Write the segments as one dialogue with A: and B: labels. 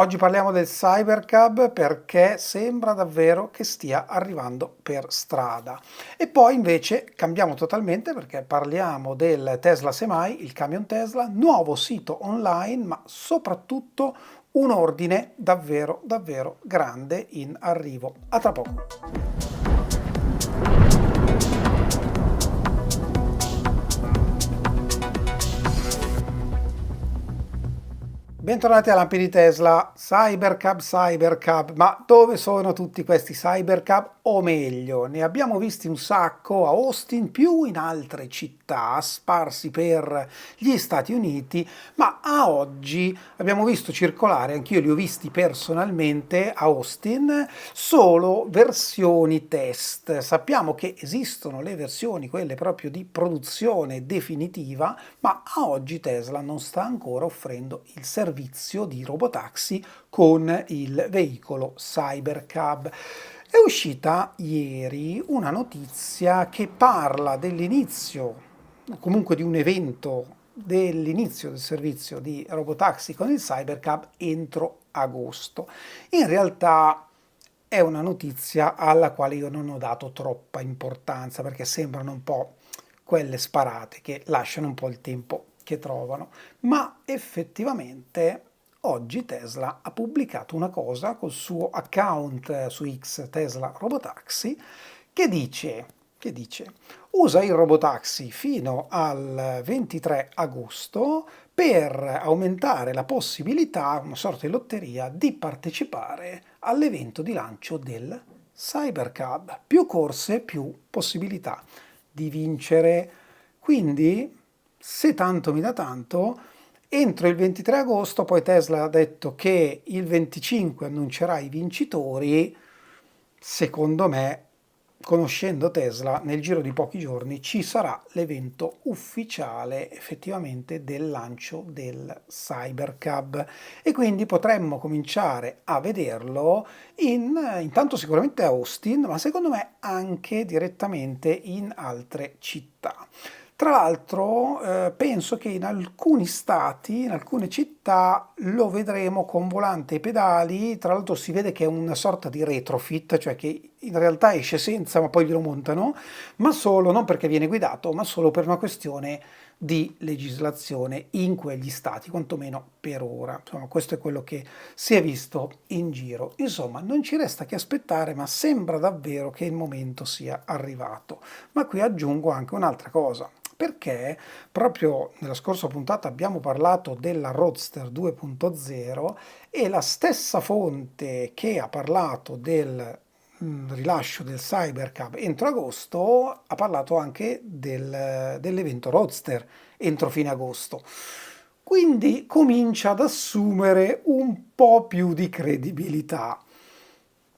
A: Oggi parliamo del Cybercab perché sembra davvero che stia arrivando per strada. E poi invece cambiamo totalmente perché parliamo del Tesla Semi, il camion Tesla, nuovo sito online, ma soprattutto un ordine davvero davvero grande in arrivo. A tra poco. Bentornati a Lampi di Tesla, Cybercab, ma dove sono tutti questi Cybercab? O meglio, ne abbiamo visti un sacco a Austin, più in altre città sparsi per gli Stati Uniti, ma a oggi abbiamo visto circolare, anch'io li ho visti personalmente a Austin, solo versioni test. Sappiamo che esistono le versioni, quelle proprio di produzione definitiva, ma a oggi Tesla non sta ancora offrendo il servizio di robotaxi con il veicolo Cybercab. È uscita ieri una notizia che parla dell'inizio, comunque di un evento dell'inizio del servizio di robotaxi con il Cybercab entro agosto. In realtà è una notizia alla quale io non ho dato troppa importanza perché sembrano un po' quelle sparate che lasciano un po' il tempo che trovano, ma effettivamente oggi Tesla ha pubblicato una cosa col suo account su X Tesla Robotaxi che dice usa il Robotaxi fino al 23 agosto per aumentare la possibilità, una sorta di lotteria, di partecipare all'evento di lancio del Cybercab. Più corse, più possibilità di vincere. Quindi, se tanto mi dà tanto, entro il 23 agosto, poi Tesla ha detto che il 25 annuncerà i vincitori. Secondo me, conoscendo Tesla, nel giro di pochi giorni ci sarà l'evento ufficiale effettivamente del lancio del Cybercab e quindi potremmo cominciare a vederlo intanto sicuramente a Austin, ma secondo me anche direttamente in altre città. Tra l'altro, penso che in alcuni stati, in alcune città, lo vedremo con volante e pedali. Tra l'altro si vede che è una sorta di retrofit, cioè che in realtà esce senza, ma poi glielo montano, ma solo, non perché viene guidato, ma solo per una questione di legislazione in quegli stati, quantomeno per ora. Insomma, questo è quello che si è visto in giro. Insomma, non ci resta che aspettare, ma sembra davvero che il momento sia arrivato. Ma qui aggiungo anche un'altra cosa. Perché proprio nella scorsa puntata abbiamo parlato della Roadster 2.0 e la stessa fonte che ha parlato del rilascio del Cybercab entro agosto ha parlato anche dell'evento Roadster entro fine agosto. Quindi comincia ad assumere un po' più di credibilità.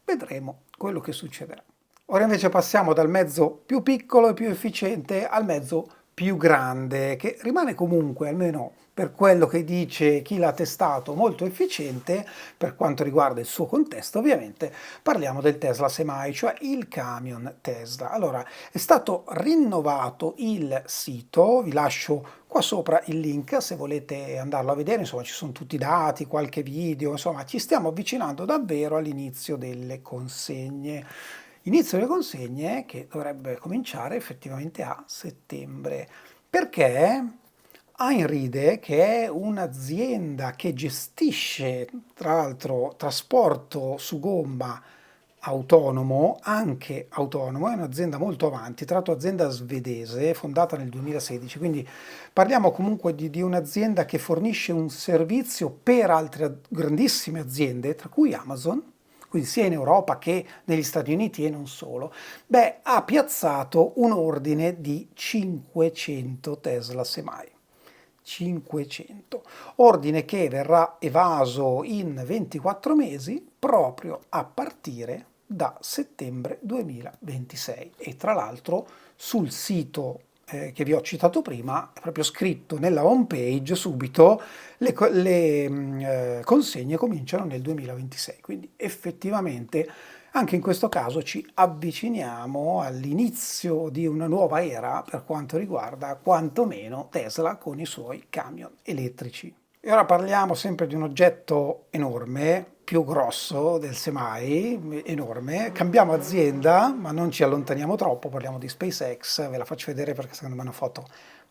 A: Vedremo quello che succederà. Ora invece passiamo dal mezzo più piccolo e più efficiente al mezzo più grande, che rimane comunque, almeno per quello che dice chi l'ha testato, molto efficiente per quanto riguarda il suo contesto. Ovviamente parliamo del Tesla Semi, cioè il camion Tesla. Allora, è stato rinnovato il sito, vi lascio qua sopra il link se volete andarlo a vedere, insomma ci sono tutti i dati, qualche video, insomma ci stiamo avvicinando davvero all'inizio delle consegne. Inizio delle consegne che dovrebbe cominciare effettivamente a settembre, perché Einride, che è un'azienda che gestisce tra l'altro trasporto su gomma autonomo, anche autonomo, è un'azienda molto avanti, tra l'altro azienda svedese, fondata nel 2016, quindi parliamo comunque di un'azienda che fornisce un servizio per altre grandissime aziende, tra cui Amazon, quindi sia in Europa che negli Stati Uniti e non solo, beh, ha piazzato un ordine di 500 Tesla Semi. 500. Ordine che verrà evaso in 24 mesi proprio a partire da settembre 2026 e tra l'altro sul sito che vi ho citato prima è proprio scritto nella home page subito le consegne cominciano nel 2026, quindi effettivamente anche in questo caso ci avviciniamo all'inizio di una nuova era per quanto riguarda quantomeno Tesla con i suoi camion elettrici. E ora parliamo sempre di un oggetto enorme, più grosso del semmai, enorme. Cambiamo azienda, ma non ci allontaniamo troppo, parliamo di SpaceX, ve la faccio vedere perché secondo me è una foto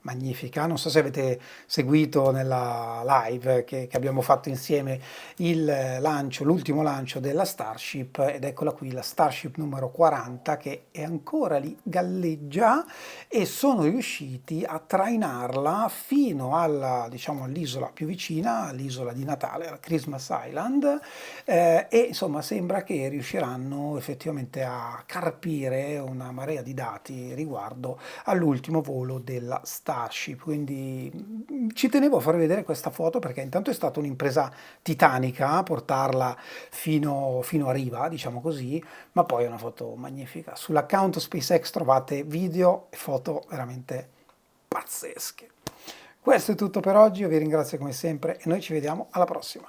A: magnifica. Non so se avete seguito nella live che abbiamo fatto insieme il lancio, l'ultimo lancio della Starship, ed eccola qui, la Starship numero 40 che è ancora lì, galleggia, e sono riusciti a trainarla fino alla, diciamo, all'isola più vicina, all'isola di Natale, alla Christmas Island, e insomma sembra che riusciranno effettivamente a carpire una marea di dati riguardo all'ultimo volo della Starship. Quindi ci tenevo a farvi vedere questa foto perché intanto è stata un'impresa titanica portarla fino a riva, diciamo così, ma poi è una foto magnifica. Sull'account SpaceX trovate video e foto veramente pazzesche. Questo è tutto per oggi, io vi ringrazio come sempre e noi ci vediamo alla prossima.